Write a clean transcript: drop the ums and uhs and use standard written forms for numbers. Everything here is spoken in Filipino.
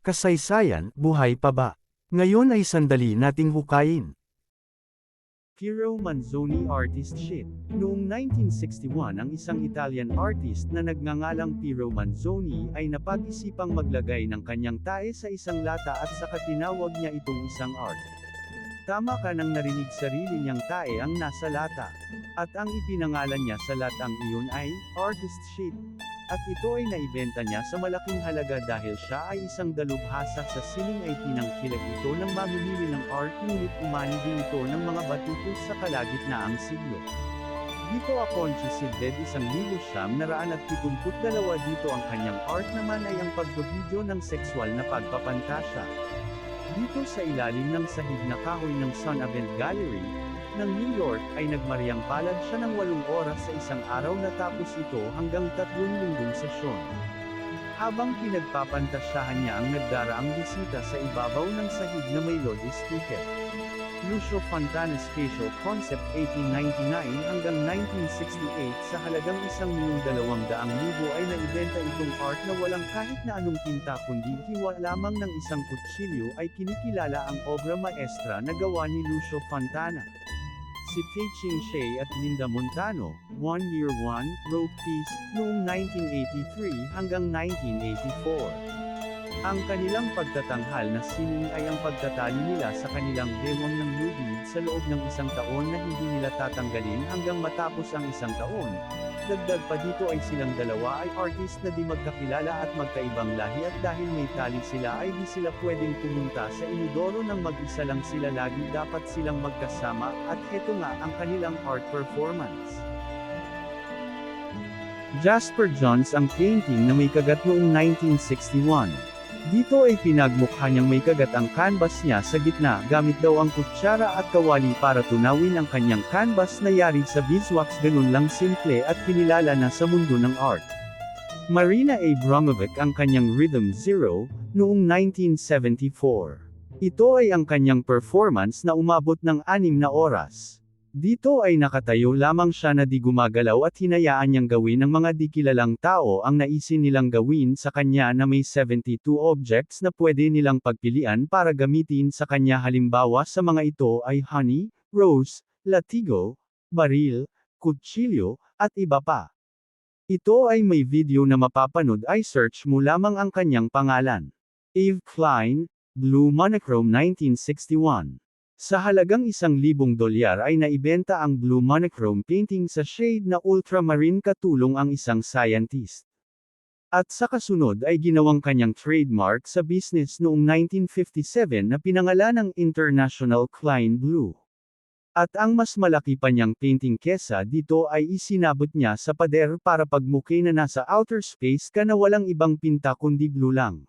Kasaysayan, buhay pa ba? Ngayon ay sandali nating hukayin. Piero Manzoni Artist Sheet. Noong 1961 ang isang Italian artist na nagngangalang Piero Manzoni ay napag-isipang maglagay ng kanyang tae sa isang lata at saka tinawag niya itong isang art. Tama ka nang narinig sarili niyang tae ang nasa lata. At ang ipinangalan niya sa latang iyon ay Artist Sheet. At ito ay naibenta niya sa malaking halaga dahil siya ay isang dalubhasa sa sining ay tinangkilag ito ng mamimili ng art ngunit umani din ito ng mga batutos sa kalagitnaang siglo. Dito Aconchi Sidbed 1972 dito ang kanyang art naman ay ang pagbibidyo ng sexual na pagpapantasya. Dito sa ilalim ng sahig na kahoy ng Sun Event Gallery ng New York ay nagmariang palad siya ng 8 oras sa isang araw natapos ito hanggang 3 linggong sesyon. Habang pinagpapantasyahan niya ang nagdaraang bisita sa ibabaw ng sahig na may Lodi speaker. Lucio Fontana Spatial Concept 1899 hanggang 1968 sa halagang 1,200,000 ay naibenta itong art na walang kahit na anong tinta kundi hiwa lamang ng isang kutsilyo ay kinikilala ang obra maestra na gawa ni Lucio Fontana. Si Tei-Ching Hsieh at Linda Montano, One Year One, wrote piece, noong 1983 hanggang 1984. Ang kanilang pagtatanghal na sining ay ang pagtatali nila sa kanilang bewang ng lubid sa loob ng isang taon na hindi nila tatanggalin hanggang matapos ang isang taon. Dagdag pa dito ay silang dalawa ay artist na di magkakilala at magkaibang lahi at dahil may tali sila ay di sila pwedeng pumunta sa inodoro ng mag-isa lang sila lagi dapat silang magkasama at heto nga ang kanilang art performance. Jasper Johns ang painting na may kagat noong 1961. Dito ay pinagmukha niyang may kagat ang canvas niya sa gitna gamit daw ang kutsara at kawali para tunawin ang kanyang canvas na yari sa beeswax ganun lang simple at kinilala na sa mundo ng art. Marina Abramovic ang kanyang Rhythm Zero, noong 1974. Ito ay ang kanyang performance na umabot ng 6 na oras. Dito ay nakatayo lamang siya na di gumagalaw at hinayaan niyang gawin ng mga di kilalang tao ang naisin nilang gawin sa kanya na may 72 objects na pwede nilang pagpilian para gamitin sa kanya halimbawa sa mga ito ay honey, rose, latigo, baril, kutsilyo, at iba pa. Ito ay may video na mapapanood ay search mo lamang ang kanyang pangalan. Yves Klein, Blue Monochrome 1961. Sa halagang $1,000 ay naibenta ang Blue Monochrome painting sa shade na ultramarine katulong ang isang scientist. At sa kasunod ay ginawang kanyang trademark sa business noong 1957 na pinangalan ng International Klein Blue. At ang mas malaki pa niyang painting kesa dito ay isinabot niya sa pader para pagmuki na nasa outer space ka na walang ibang pinta kundi blue lang.